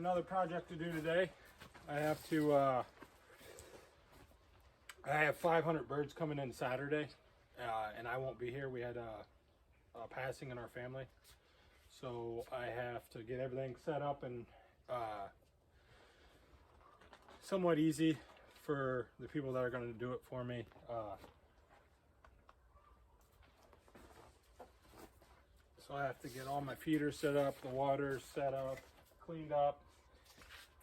another project to do today. I have 500 birds coming in Saturday, and I won't be here. We had a passing in our family, so I have to get everything set up and somewhat easy for the people that are going to do it for me. So I have to get all my feeders set up, the water set up, cleaned up,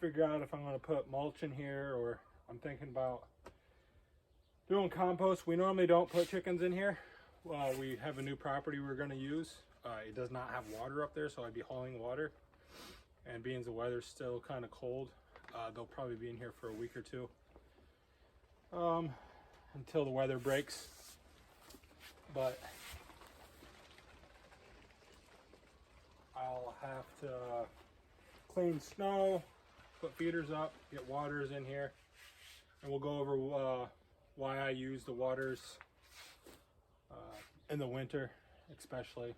figure out if I'm going to put mulch in here, or I'm thinking about doing compost. We normally don't put chickens in here. We have a new property we're going to use. It does not have water up there, so I'd be hauling water. And being the weather's still kind of cold, they'll probably be in here for a week or two until the weather breaks. But I'll have to clean snow, put feeders up, get waters in here, and we'll go over why I use the waters in the winter, especially.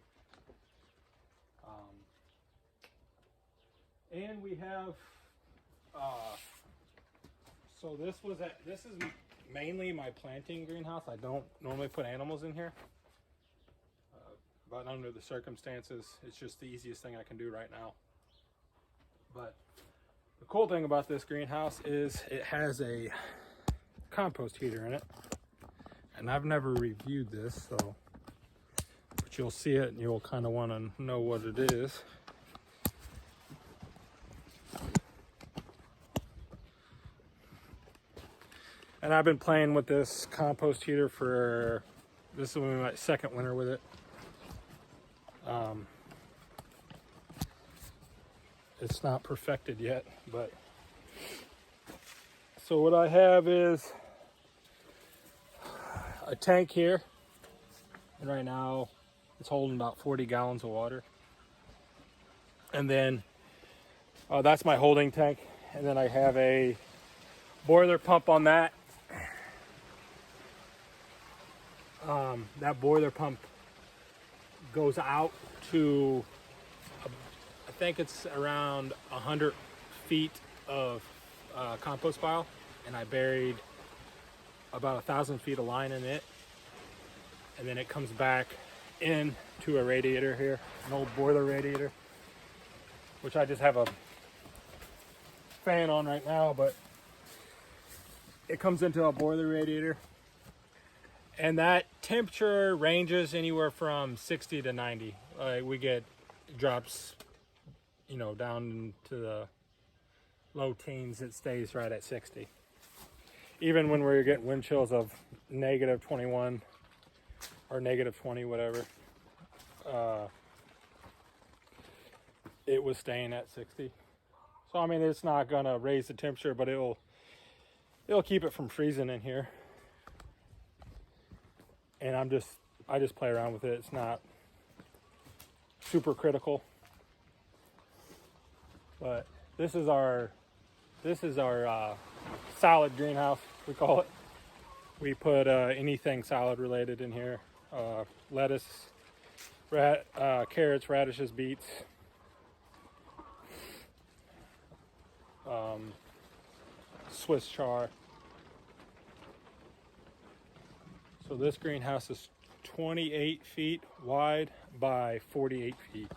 And we have so this is mainly my planting greenhouse. I don't normally put animals in here. But under the circumstances, it's just the easiest thing I can do right now. But the cool thing about this greenhouse is it has a compost heater in it. And I've never reviewed this, so but you'll see it and you'll kind of want to know what it is. And I've been playing with this compost heater for, this will be my second winter with it. It's not perfected yet, but so what I have is a tank here, and right now it's holding about 40 gallons of water. And then that's my holding tank, and then I have a boiler pump on that. That boiler pump goes out to, I think it's around 100 feet of compost pile, and I buried about 1,000 feet of line in it, and then it comes back into a radiator here, an old boiler radiator, which I just have a fan on right now, but it comes into a boiler radiator. And that temperature ranges anywhere from 60 to 90. We get drops, down to the low teens. It stays right at 60. Even when we're getting wind chills of negative 21 or negative 20, whatever, it was staying at 60. So I mean, it's not gonna raise the temperature, but it'll keep it from freezing in here. And I just play around with it. It's not super critical. But this is our salad greenhouse, we call it. We put anything salad related in here. Lettuce, carrots, radishes, beets. Swiss chard. So this greenhouse is 28 feet wide by 48 feet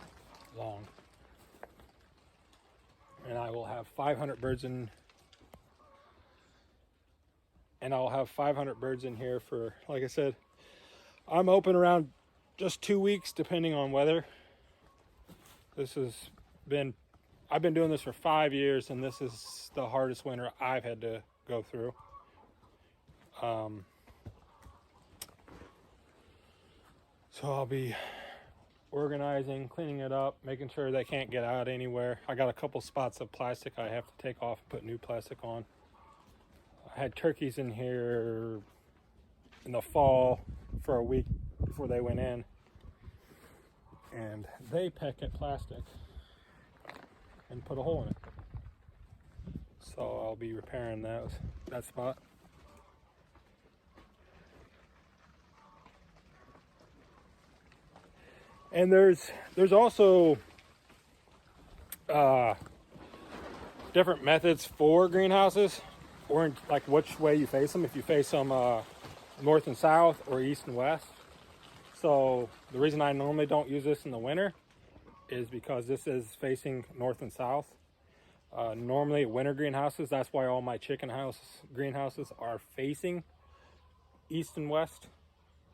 long. And I will have 500 birds in. And I'll have 500 birds in here for, like I said, I'm open around just 2 weeks depending on weather. I've been doing this for 5 years, and this is the hardest winter I've had to go through. So I'll be organizing, cleaning it up, making sure they can't get out anywhere. I got a couple spots of plastic I have to take off and put new plastic on. I had turkeys in here in the fall for a week before they went in, and they peck at plastic and put a hole in it. So I'll be repairing that spot. And there's also different methods for greenhouses, or in, like which way you face them. If you face them north and south or east and west. So the reason I normally don't use this in the winter is because this is facing north and south. Normally winter greenhouses, that's why all my chicken house greenhouses are facing east and west.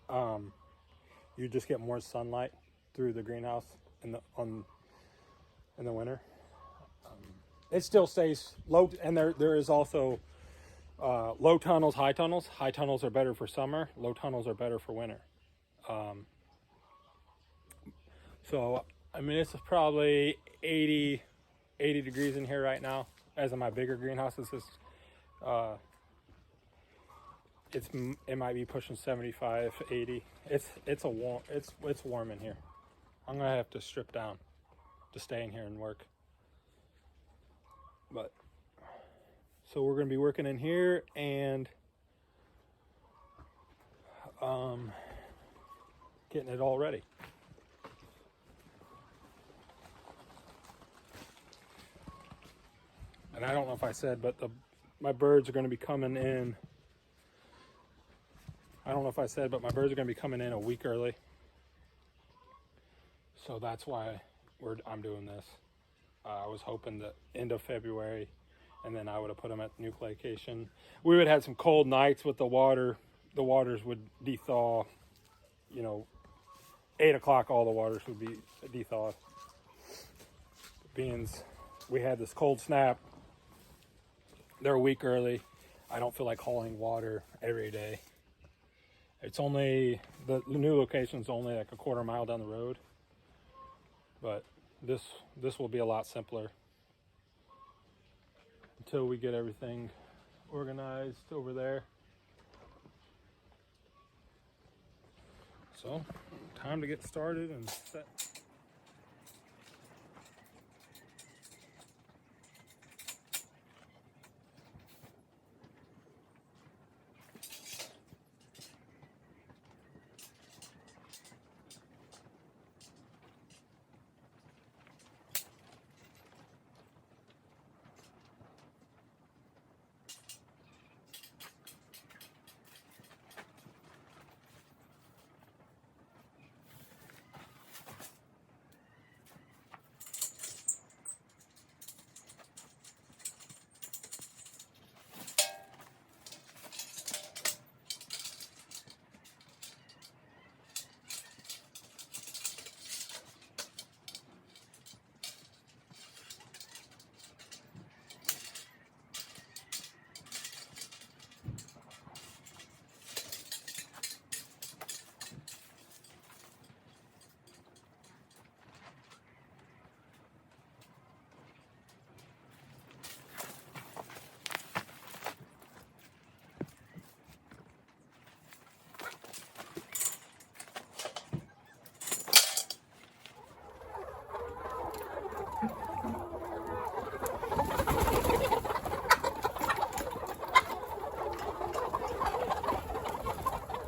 You just get more sunlight through the greenhouse in the winter. It still stays low, and there is also low tunnels, high tunnels. High tunnels are better for summer. Low tunnels are better for winter. So I mean, it's probably 80 degrees in here right now. As in my bigger greenhouses, it might be pushing 75, 80. It's warm in here. I'm gonna have to strip down to stay in here and work. But so we're gonna be working in here and getting it all ready. And I don't know if I said, but my birds are going to be coming in. I don't know if I said, but my birds are going to be coming in a week early. So that's why I'm doing this. I was hoping the end of February, and then I would have put them at the new location. We would have had some cold nights with the water. The waters would de-thaw, 8 o'clock, all the waters would be de-thawed. Beans, we had this cold snap. They're a week early. I don't feel like hauling water every day. It's only, the new location's only like a quarter mile down the road. But this will be a lot simpler until we get everything organized over there. So, time to get started and set.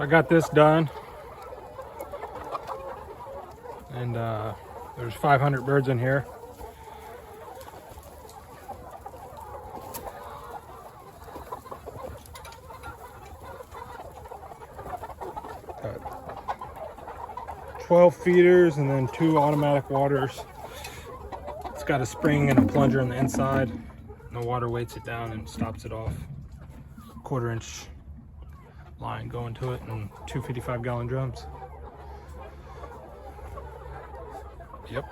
I got this done, and there's 500 birds in here. Got 12 feeders and then 2 automatic waters. It's got a spring and a plunger on the inside, and the water weights it down and stops it off. 1/4 inch line going to it, and 2 55-gallon drums. Yep.